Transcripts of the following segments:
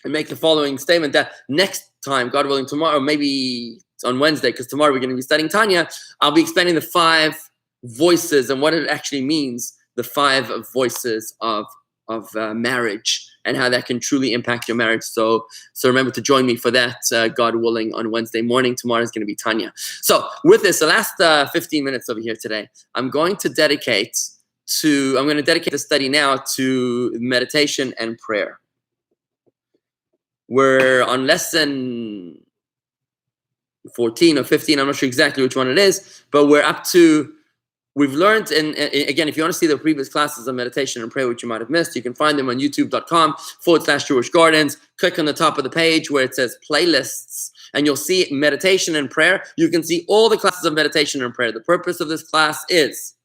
and make the following statement that next time, God willing, tomorrow, maybe on Wednesday, because tomorrow we're going to be studying Tanya, I'll be explaining the 5 voices and what it actually means, the 5 voices of marriage and how that can truly impact your marriage. So remember to join me for that, God willing, on Wednesday morning. Tomorrow is going to be Tanya. So with this, the last 15 minutes over here today, I'm going to dedicate the study now to meditation and prayer. We're on lesson 14 or 15. I'm not sure exactly which one it is, but we've learned, and again, if you want to see the previous classes on meditation and prayer, which you might have missed, you can find them on youtube.com/Jewish Gardens. Click on the top of the page where it says playlists, and you'll see meditation and prayer. You can see all the classes of meditation and prayer. The purpose of this class is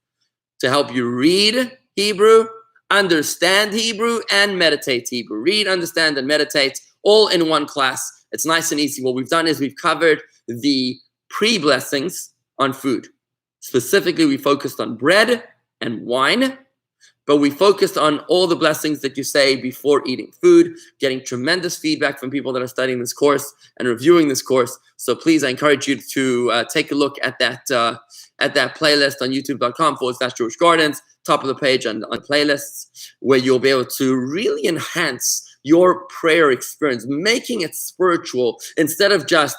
to help you read Hebrew, understand Hebrew, and meditate Hebrew. Read, understand, and meditate all in one class. It's nice and easy. What we've done is we've covered the pre-blessings on food. Specifically, we focused on bread and wine, but we focused on all the blessings that you say before eating food, getting tremendous feedback from people that are studying this course and reviewing this course. So please, I encourage you to take a look at that playlist on youtube.com/Jewish Gardens, top of the page on playlists, where you'll be able to really enhance your prayer experience, making it spiritual instead of just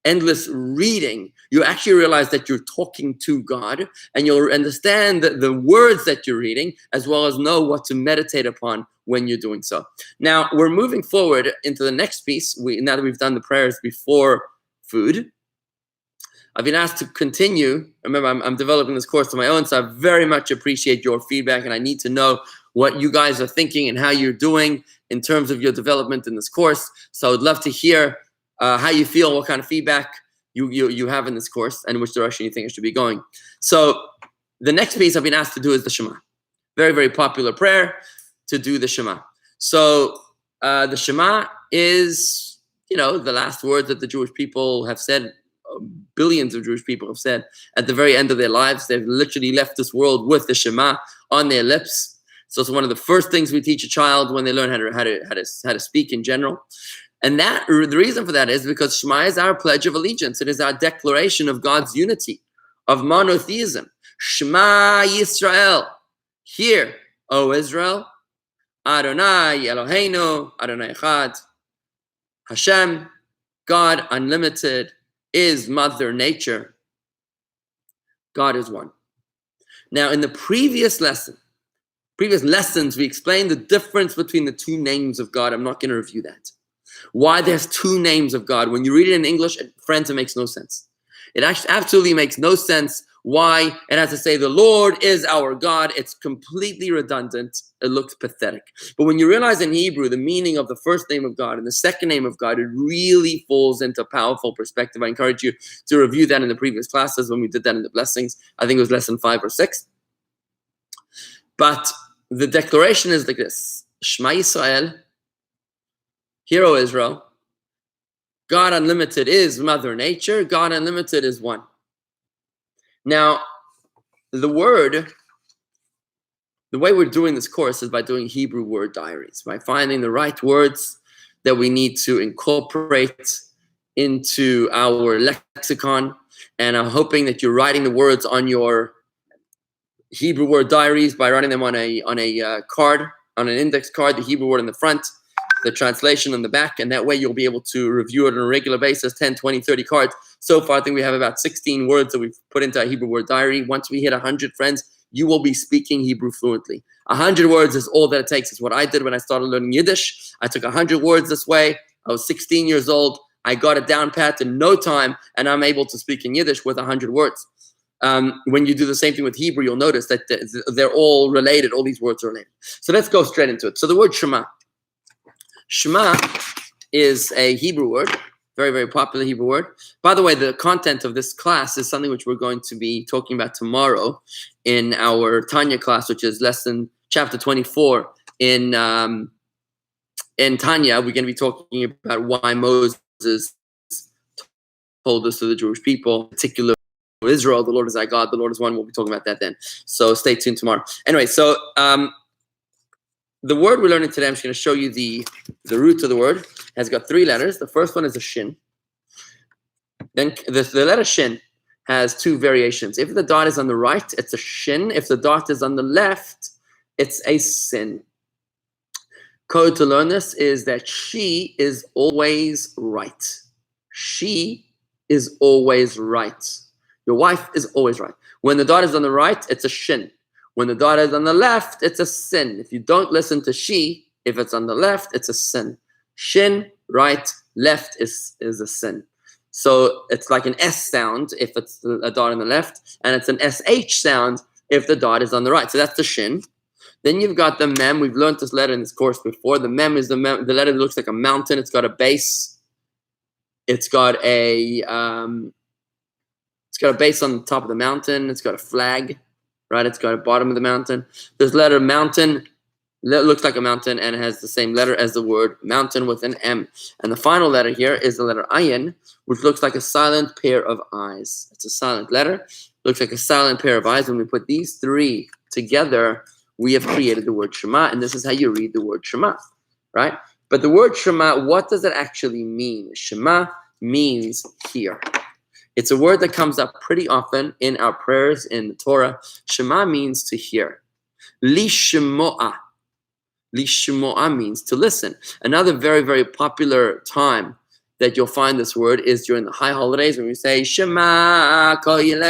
endless reading. You actually realize that you're talking to God, and you'll understand the words that you're reading, as well as know what to meditate upon when you're doing so. Now, we're moving forward into the next piece. Now that we've done the prayers before food, I've been asked to continue. Remember, I'm developing this course on my own, so I very much appreciate your feedback, and I need to know what you guys are thinking and how you're doing in terms of your development in this course. So I'd love to hear how you feel, what kind of feedback you have in this course, and which direction you think it should be going. So the next piece I've been asked to do is the Shema. Very, very popular prayer to do the Shema. So the Shema is, the last words that the Jewish people have said, billions of Jewish people have said at the very end of their lives. They've literally left this world with the Shema on their lips. So it's one of the first things we teach a child when they learn how to speak in general. And the reason for that is because Shema is our pledge of allegiance. It is our declaration of God's unity, of monotheism. Shema Yisrael. Hear, O Israel, Adonai Eloheinu, Adonai Echad. Hashem, God unlimited, is Mother Nature. God is one. Now, in the previous lessons, we explained the difference between the 2 names of God. I'm not going to review that. Why there's 2 names of God. When you read it in English, friends, it makes no sense. It actually absolutely makes no sense why it has to say the Lord is our God. It's completely redundant. It looks pathetic. But when you realize in Hebrew the meaning of the first name of God and the second name of God, it really falls into powerful perspective. I encourage you to review that in the previous classes when we did that in the blessings. I think it was lesson 5 or 6. But the declaration is like this. Shema Yisrael. Hear, O Israel, God unlimited is Mother Nature. God unlimited is one. Now, the way we're doing this course is by doing Hebrew word diaries, by finding the right words that we need to incorporate into our lexicon. And I'm hoping that you're writing the words on your Hebrew word diaries by writing them on a card, on an index card, the Hebrew word in the front, the translation on the back, and that way you'll be able to review it on a regular basis, 10, 20, 30 cards. So far, I think we have about 16 words that we've put into our Hebrew word diary. Once we hit 100, friends, you will be speaking Hebrew fluently. 100 words is all that it takes. It's what I did when I started learning Yiddish. I took 100 words this way. I was 16 years old. I got it down pat in no time, and I'm able to speak in Yiddish with 100 words. When you do the same thing with Hebrew, you'll notice that they're all related. All these words are related. So let's go straight into it. So the word Shema. Shema is a Hebrew word, very, very popular Hebrew word. By the way, the content of this class is something which we're going to be talking about tomorrow in our Tanya class, which is chapter 24 in Tanya. We're going to be talking about why Moses told us to the Jewish people, particularly Israel, the Lord is our God, the Lord is one. We'll be talking about that then. So stay tuned tomorrow. Anyway, so the word we're learning today, I'm just going to show you the root of the word. It has got 3 letters. The first one is a shin. Then the letter shin has 2 variations. If the dot is on the right, it's a shin. If the dot is on the left, it's a sin. Code to learn this is that she is always right. She is always right. Your wife is always right. When the dot is on the right, it's a shin. When the dot is on the left, it's a sin. If you don't listen to she, if it's on the left, it's a sin. Shin, right, left is a sin. So it's like an S sound if it's a dot on the left, and it's an SH sound if the dot is on the right. So that's the shin. Then you've got the mem. We've learned this letter in this course before. The mem is the letter that looks like a mountain. It's got a base. It's got a base on the top of the mountain. It's got a flag, right? It's got a bottom of the mountain. This letter mountain looks like a mountain and it has the same letter as the word mountain with an M. And the final letter here is the letter ayin, which looks like a silent pair of eyes. It's a silent letter. Looks like a silent pair of eyes. When we put these 3 together, we have created the word Shema, and this is how you read the word Shema, right? But the word Shema, what does it actually mean? Shema means hear. It's a word that comes up pretty often in our prayers in the Torah. Shema means to hear. Lishmo'a. Lishmo'a means to listen. Another very, very popular time that you'll find this word is during the high holidays when we say Shema Koilenu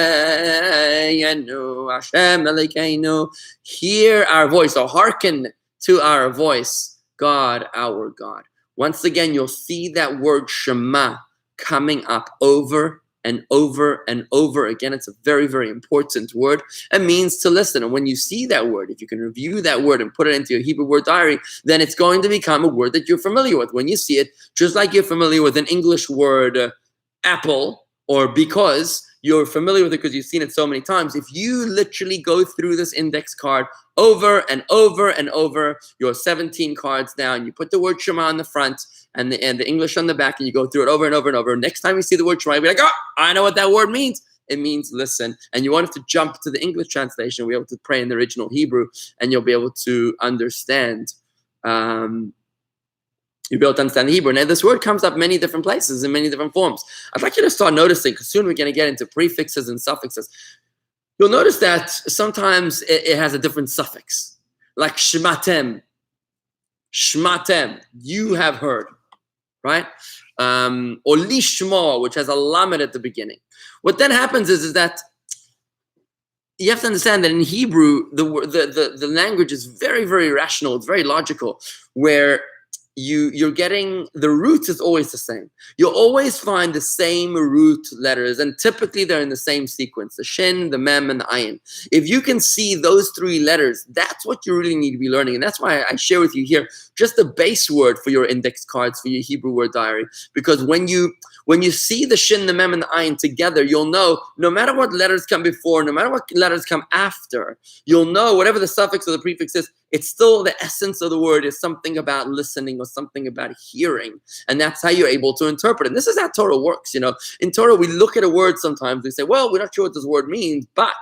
Hashem Elokeinu. Hear our voice, or hearken to our voice, God, our God. Once again, you'll see that word Shema coming up over and over and over again. It's a very, very important word. It means to listen. And when you see that word, if you can review that word and put it into your Hebrew word diary, then it's going to become a word that you're familiar with. When you see it, just like you're familiar with an English word, apple, or because, you're familiar with it because you've seen it so many times. If you literally go through this index card over and over and over, your 17 cards down, you put the word Shema on the front and the English on the back, and you go through it over and over and over. Next time you see the word Shema, you'll be like, oh, I know what that word means. It means listen. And you want it to jump to the English translation. You'll be able to pray in the original Hebrew, and you'll be able to understand. You'll be able to understand the Hebrew. Now, this word comes up many different places in many different forms. I'd like you to start noticing, because soon we're going to get into prefixes and suffixes. You'll notice that sometimes it has a different suffix, like shmatem. Shmatem, you have heard, right? Or lishma, which has a lamed at the beginning. What then happens is that you have to understand that in Hebrew, the language is very, very rational. It's very logical, where you're getting, the root is always the same. You'll always find the same root letters, and typically they're in the same sequence, the shin, the mem, and the ayin. If you can see those 3 letters, that's what you really need to be learning. And that's why I share with you here just the base word for your index cards, for your Hebrew word diary. Because when you see the shin, the mem, and the ayin together, you'll know no matter what letters come before, no matter what letters come after, you'll know whatever the suffix or the prefix is, it's still the essence of the word is something about listening or something about hearing. And that's how you're able to interpret it. And this is how Torah works. In Torah, we look at a word sometimes, we say, well, we're not sure what this word means, but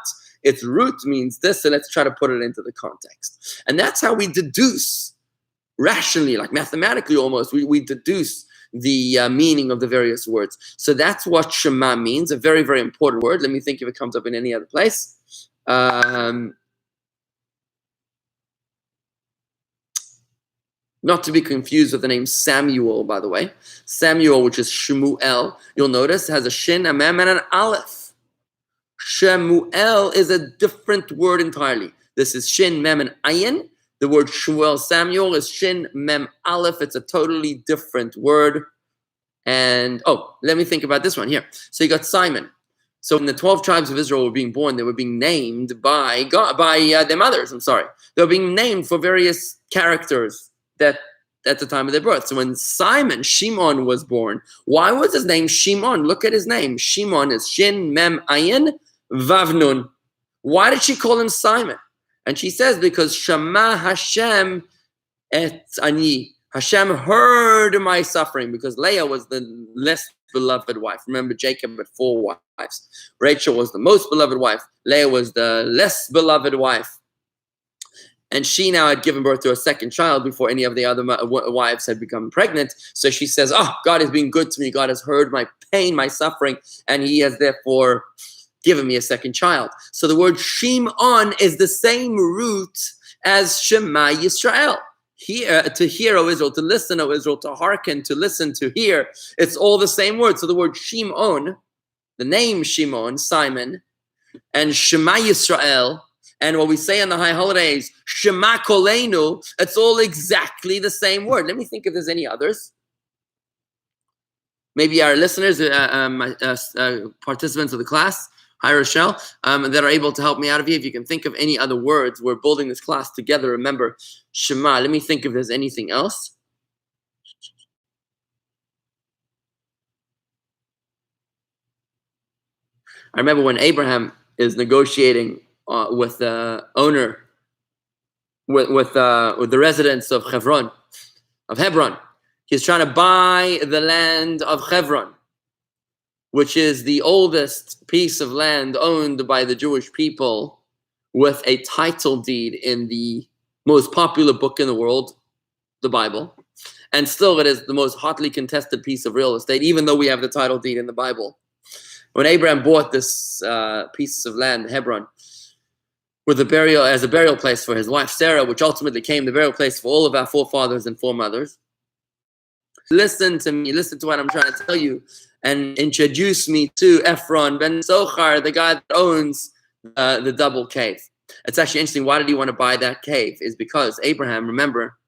its root means this, so let's try to put it into the context. And that's how we deduce rationally, like mathematically almost, we deduce the meaning of the various words. So that's what Shema means, a very, very important word. Let me think if it comes up in any other place. Not to be confused with the name Samuel, by the way. Samuel, which is Shemuel, you'll notice has a shin, a mem, and an aleph. Shemuel is a different word entirely. This is shin, mem, and ayin. The word Shemuel, Samuel, is shin, mem, aleph. It's a totally different word. And, let me think about this one here. So you got Simon. So when the 12 tribes of Israel were being born, they were being named by God, by their mothers, They were being named for various characters that at the time of their birth. So when Shimon was born, why was his name Shimon? Look at his name. Shimon is Shin, Mem, Ayin, Vav, Nun. Why did she call him Simon? And she says, because Shema Hashem et ani. Hashem heard my suffering, because Leah was the less beloved wife. Remember, Jacob had 4 wives. Rachel was the most beloved wife. Leah was the less beloved wife. And she now had given birth to a second child before any of the other wives had become pregnant. So she says, oh, God has been good to me. God has heard my pain, my suffering, and he has therefore given me a second child. So the word Shimon is the same root as Shema Yisrael. Hear, to hear, O Israel, to listen, O Israel, to hearken, to listen, to hear. It's all the same word. So the word Shimon, the name Shimon, Simon, and Shema Yisrael, and what we say on the high holidays, Shema Kolenu, it's all exactly the same word. Let me think if there's any others. Maybe our listeners, participants of the class, hi Rochelle, that are able to help me out of here. If you can think of any other words, we're building this class together. Remember, Shema. Let me think if there's anything else. I remember when Abraham is negotiating with the owner, with the residents of Hebron. He's trying to buy the land of Hebron, which is the oldest piece of land owned by the Jewish people, with a title deed in the most popular book in the world, the Bible. And still it is the most hotly contested piece of real estate, even though we have the title deed in the Bible. When Abraham bought this piece of land, Hebron, with a burial place for his wife Sarah, which ultimately became the burial place for all of our forefathers and foremothers. Listen to me, listen to what I'm trying to tell you, and introduce me to Ephron ben Sochar, the guy that owns the double cave. It's actually interesting. Why did he want to buy that cave? Is because Abraham, remember,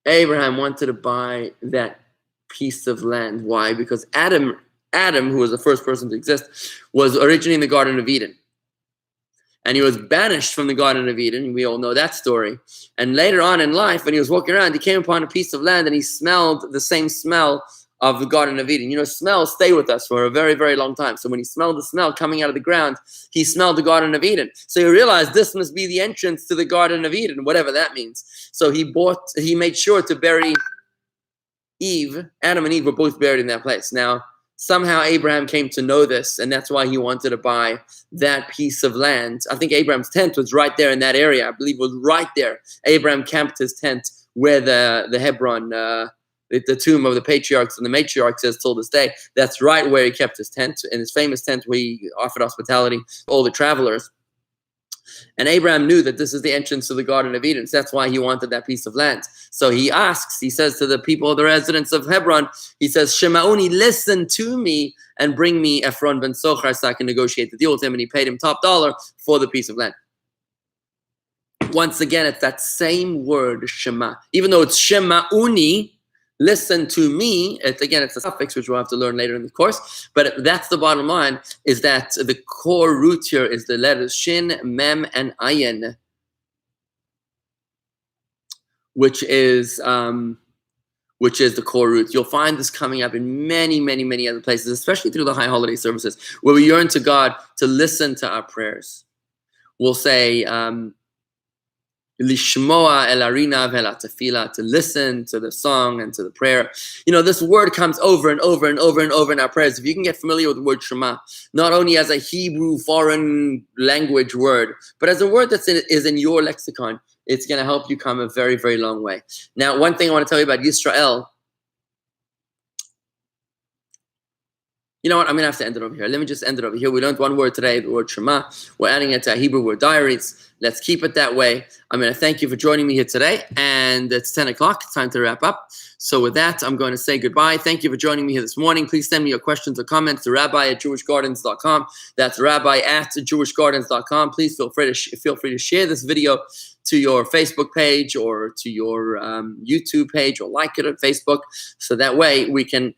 Abraham wanted to buy that piece of land. Why? Because Adam, who was the first person to exist, was originally in the Garden of Eden. And he was banished from the Garden of Eden. We all know that story. And later on in life, when he was walking around, he came upon a piece of land and he smelled the same smell of the Garden of Eden. You know, smells stay with us for a very, very long time. So when he smelled the smell coming out of the ground, he smelled the Garden of Eden. So he realized this must be the entrance to the Garden of Eden, whatever that means. So he made sure to bury Eve. Adam and Eve were both buried in that place. Now, somehow Abraham came to know this, and that's why he wanted to buy that piece of land. I think Abraham's tent was right there in that area. I believe it was right there. Abraham camped his tent where the Hebron, the tomb of the patriarchs and the matriarchs is till this day. That's right where he kept his tent, in his famous tent where he offered hospitality to all the travelers. And Abraham knew that this is the entrance to the Garden of Eden. So that's why he wanted that piece of land. So he says to the people, the residents of Hebron, he says, Shemauni, listen to me and bring me Ephron ben Sochar so I can negotiate the deal with him. And he paid him top dollar for the piece of land. Once again, it's that same word, Shema. Even though it's Shemauni, listen to me. It's a suffix which we'll have to learn later in the course. But that's the bottom line, is that the core root here is the letters Shin, Mem, and Ayin, which is the core root. You'll find this coming up in many, many, many other places, especially through the high holiday services, where we yearn to God to listen to our prayers. We'll say, Lishmoa el arina vela tefila, to listen to the song and to the prayer. You know, this word comes over and over and over and over in our prayers. If you can get familiar with the word Shema, not only as a Hebrew foreign language word, but as a word that is in your lexicon, it's going to help you come a very, very long way. Now, one thing I want to tell you about Yisrael. You know what? I'm going to have to end it over here. Let me just end it over here. We learned one word today, the word Shema. We're adding it to our Hebrew word diaries. Let's keep it that way. I'm going to thank you for joining me here today. And it's 10 o'clock. It's time to wrap up. So with that, I'm going to say goodbye. Thank you for joining me here this morning. Please send me your questions or comments to rabbi@jewishgardens.com. That's rabbi@jewishgardens.com. Please feel free to share this video to your Facebook page or to your YouTube page, or like it on Facebook. So that way we can